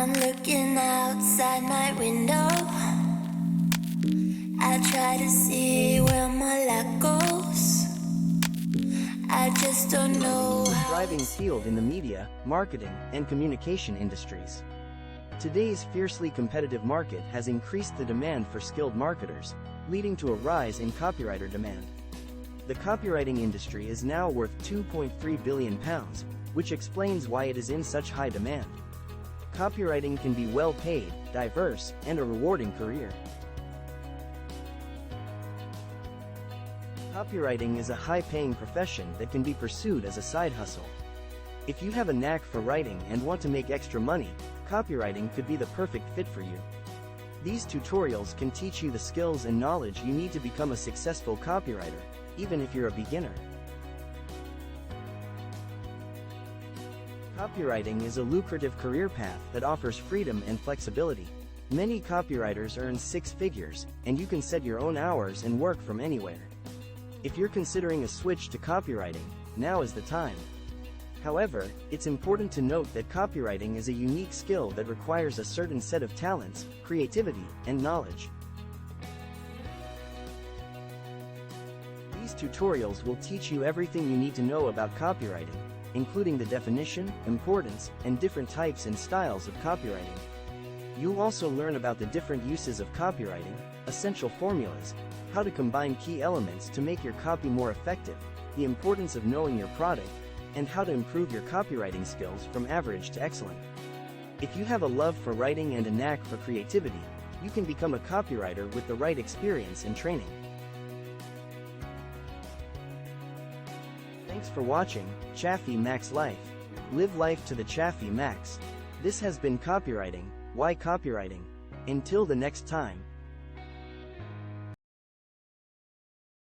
I'm looking outside my window. I try to see where my luck goes. I just don't know Copywriting is a how. thriving field in the media, marketing, and communication industries. Today's fiercely competitive market has increased the demand for skilled marketers, leading to a rise in copywriter demand. The copywriting industry is now worth £2.3 billion, which explains why it is in such high demand. Copywriting can be well paid, diverse, and a rewarding career. Copywriting is a high-paying profession that can be pursued as a side hustle. If you have a knack for writing and want to make extra money, copywriting could be the perfect fit for you. These tutorials can teach you the skills and knowledge you need to become a successful copywriter, even if you're a beginner. Copywriting is a lucrative career path that offers freedom and flexibility. Many copywriters earn six figures, and you can set your own hours and work from anywhere. If you're considering a switch to copywriting, now is the time. However, it's important to note that copywriting is a unique skill that requires a certain set of talents, creativity, and knowledge. These tutorials will teach you everything you need to know about copywriting, including the definition, importance, and different types and styles of copywriting. You'll also learn about the different uses of copywriting, essential formulas, how to combine key elements to make your copy more effective, the importance of knowing your product, and how to improve your copywriting skills from average to excellent. If you have a love for writing and a knack for creativity, you can become a copywriter with the right experience and training. Thanks for watching Chaffimax Life. Live life to the Chaffimax. This has been Copywriting. Why copywriting? Until the next time.